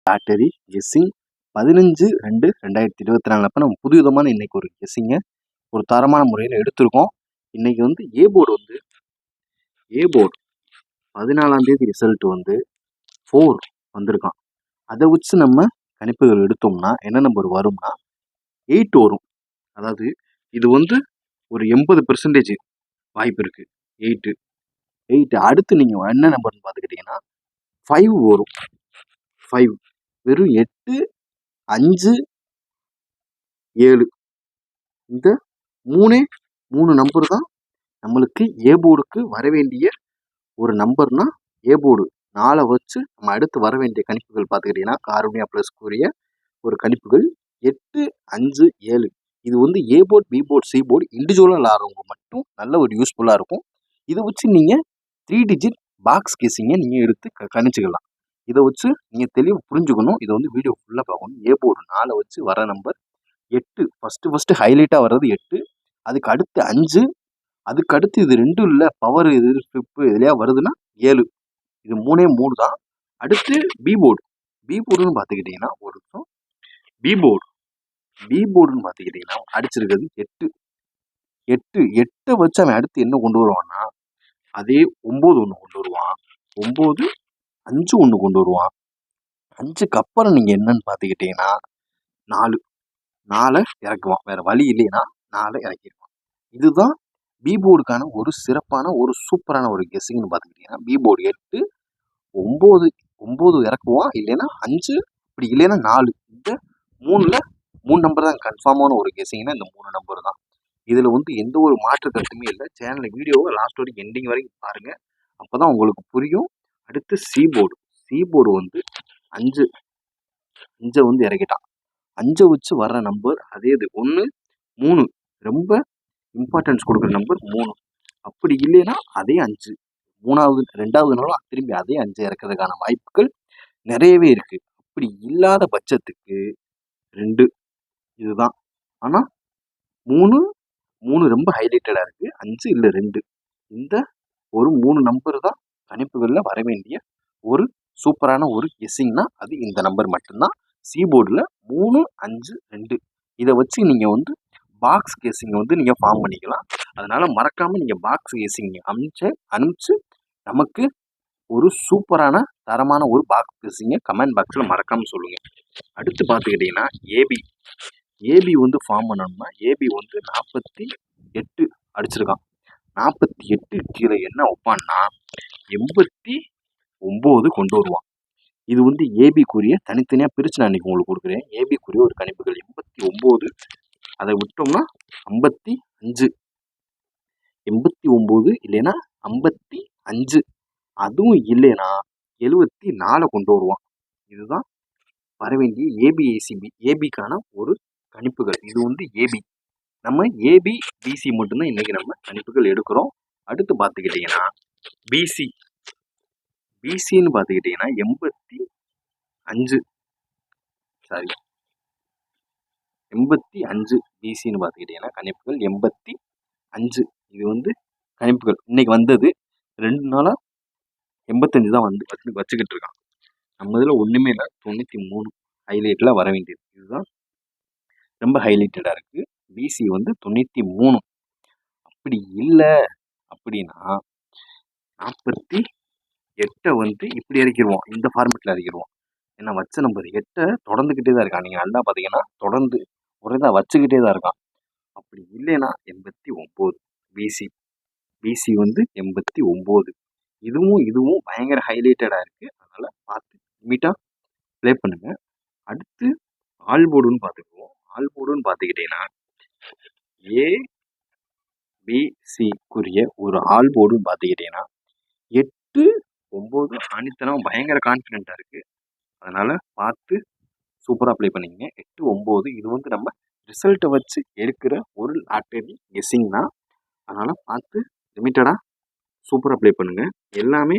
Lottery guessing 15/2/2024 அப்போ நம்ம புது விதமான இன்னைக்கு ஒரு கெஸ்ஸிங்கை ஒரு தரமான முறையில் எடுத்திருக்கோம். இன்னைக்கு வந்து ஏ போர்டு 14ஆம் தேதி ரிசல்ட் வந்து 4 வந்திருக்கான். அதை வச்சு நம்ம கணிப்புகள் எடுத்தோம்னா என்ன நம்பர் வரும்னா 8 வரும். அதாவது இது வந்து ஒரு 80% வாய்ப்பு இருக்கு. 8 அடுத்து நீங்க என்ன நம்பர்னு பார்த்துக்கிட்டீங்கன்னா 5 வரும். 5 வெறும் 8, 5, 7 இந்த 3 நம்பர் தான் நம்மளுக்கு ஏ போர்டுக்கு வர வேண்டிய ஒரு நம்பர்னா ஏ போர்டு 4 வச்சு நம்ம அடுத்து வர வேண்டிய கணிப்புகள் பார்த்துக்கிட்டீங்கன்னா கார்னியா ப்ளஸ் கூறிய ஒரு கணிப்புகள் 8, 5, 7 இது வந்து A board, B board, C board இண்டிவிஜுவலாக விளாட்றவங்க மட்டும் நல்ல ஒரு யூஸ்ஃபுல்லாக இருக்கும். இதை வச்சு நீங்கள் 3 டிஜிட் பாக்ஸ் கேசிங்கை நீங்கள் எடுத்து கணிச்சுக்கலாம். இதை வச்சு நீங்கள் தெளிவாக புரிஞ்சுக்கணும். இதை வந்து வீடியோ ஃபுல்லாக பார்க்கணும். ஏ போர்டு 4 வச்சு வர நம்பர் 8 ஃபஸ்ட்டு ஹைலைட்டாக வர்றது 8, அதுக்கு அடுத்து 5, அதுக்கு அடுத்து இது 2 இல்லை பவர் இது ஃபிப்பு இதுலையா வருதுன்னா 7. இது 3 தான். அடுத்து பி போர்டுன்னு பார்த்துக்கிட்டிங்கன்னா ஒரு நிமிஷம் பி போர்டுன்னு பார்த்துக்கிட்டிங்கன்னா அடிச்சிருக்கிறது 8 வச்சு அவன் அடுத்து என்ன கொண்டு வருவான்னா அதே 9 ஒன்று கொண்டு வருவான். 9, 5 ஒன்று கொண்டு வருவான். 5க்கு அப்புறம் நீங்கள் என்னன்னு பார்த்துக்கிட்டிங்கன்னா 4 இறக்குவான். வேற வழி இல்லைன்னா 4 இறக்கிடுவான். இதுதான் பி போர்டுக்கான ஒரு சிறப்பான ஒரு சூப்பரான ஒரு கெஸ்ஸிங்னு பார்த்துக்கிட்டிங்கன்னா பி போர்டு 8, 9 இறக்குவான். இல்லைன்னா 5, இப்படி இல்லைன்னா 4. இந்த 3 நம்பர் தான் கன்ஃபார்மான ஒரு கெஸ்ஸிங்னா இந்த 3 நம்பர் தான். இதில் வந்து எந்த ஒரு மாற்று கருத்துமே இல்லை. சேனலில் வீடியோவை லாஸ்ட் வரைக்கும் எண்டிங் வரைக்கும் பாருங்கள். அப்போ தான் உங்களுக்கு புரியும். அடுத்து சி போர்டு வந்து 5 வந்து இறக்கிட்டான். 5 வச்சு வர்ற நம்பர் அதே இது 1, 3 ரொம்ப இம்பார்ட்டன்ஸ் கொடுக்குற நம்பர் 3. அப்படி இல்லைன்னா அதே 5 2வது நாளும் திரும்பி அதே 5 இறக்கிறதுக்கான வாய்ப்புகள் நிறையவே இருக்குது. அப்படி இல்லாத பட்சத்துக்கு 2 இதுதான். ஆனால் 3 ரொம்ப ஹைலைட்டடாக இருக்குது. 5 இல்லை 2 இந்த ஒரு 3 நம்பர் தான் கணிப்புகளில் வர வேண்டிய ஒரு சூப்பரான ஒரு கெஸ்ஸிங்னா அது இந்த நம்பர் மட்டும்தான். சி போர்டில் 3, 5, 2 இதை வச்சு நீங்கள் வந்து பாக்ஸ் கேசிங்கை வந்து நீங்கள் ஃபார்ம் பண்ணிக்கலாம். அதனால் மறக்காமல் நீங்கள் பாக்ஸ் கேசிங் அனுப்பிச்சு நமக்கு ஒரு சூப்பரான தரமான ஒரு பாக்ஸ் கேசிங்கை கமெண்ட் பாக்ஸில் மறக்காமல் சொல்லுங்கள். அடுத்து பார்த்துக்கிட்டிங்கன்னா ஏபி வந்து ஃபார்ம் பண்ணணும்னா ஏபி வந்து 48 அடிச்சிருக்கான். 48 கீழே என்ன வைப்பான்னா 89 கொண்டு வருவான். இது வந்து ஏபிக்குரிய தனித்தனியாக பிரித்து நான் இன்றைக்கி உங்களுக்கு கொடுக்குறேன். ஏபிக்குரிய ஒரு கணிப்புகள் 89, அதை விட்டோம்னா 55, 89 இல்லைன்னா 55, அதுவும் இல்லைன்னா 74 கொண்டு வருவான். இதுதான் வர வேண்டிய ஏபிக்கான ஒரு கணிப்புகள். இது வந்து ஏபி. நம்ம ஏபி பிசி மட்டும்தான் இன்னைக்கு நம்ம கணிப்புகள் எடுக்கிறோம். அடுத்து பார்த்துக்கிட்டிங்கன்னா பிசின்னு பார்த்துக்கிட்டிங்கன்னா 85 பிசின்னு பார்த்துக்கிட்டிங்கன்னா கணிப்புகள் 85. இது வந்து கணிப்புகள் இன்னைக்கு வந்தது 2 நாளாக 85 தான் வந்து வச்சுக்கிட்டு இருக்கான். நம்ம இதில் ஒன்றுமே இல்லை. 93 ஹைலைட்டில் வர வேண்டியது. இதுதான் ரொம்ப ஹைலைட்டடாக இருக்குது. பிசி வந்து 93. அப்படி இல்லை அப்படின்னா 48 வந்து இப்படி இறக்கிடுவோம். இந்த ஃபார்மெட்டில் இறக்கிடுவோம். ஏன்னா வச்ச நம்பர் 8 தொடர்ந்துக்கிட்டே தான் இருக்கான். நீங்கள் நல்லா பார்த்தீங்கன்னா தொடர்ந்து ஒரே தான் வச்சுக்கிட்டே தான் இருக்கான். அப்படி இல்லைன்னா 89 பிசி வந்து 89. இதுவும் பயங்கர ஹைலைட்டடாக இருக்குது. அதனால் பார்த்து லிமிட்டாக ப்ளே பண்ணுங்கள். அடுத்து ஆல் போர்டுன்னு பார்த்துக்குவோம். ஆல் போர்டுன்னு பார்த்துக்கிட்டிங்கன்னா ஏபிசிக்குரிய ஒரு ஆல் போர்டுன்னு பார்த்துக்கிட்டிங்கன்னா 8, 9 ஆணித்தனம் பயங்கர கான்ஃபிடென்ட்டாக இருக்குது. அதனால் பார்த்து சூப்பராக ப்ளே பண்ணிக்கங்க. 8, 9 இது வந்து நம்ம ரிசல்ட்டை வச்சு எடுக்கிற ஒரு லாட்டரி கெஸ்ஸிங் தான். அதனால் பார்த்து லிமிட்டடாக சூப்பராக ப்ளே பண்ணுங்கள். எல்லாமே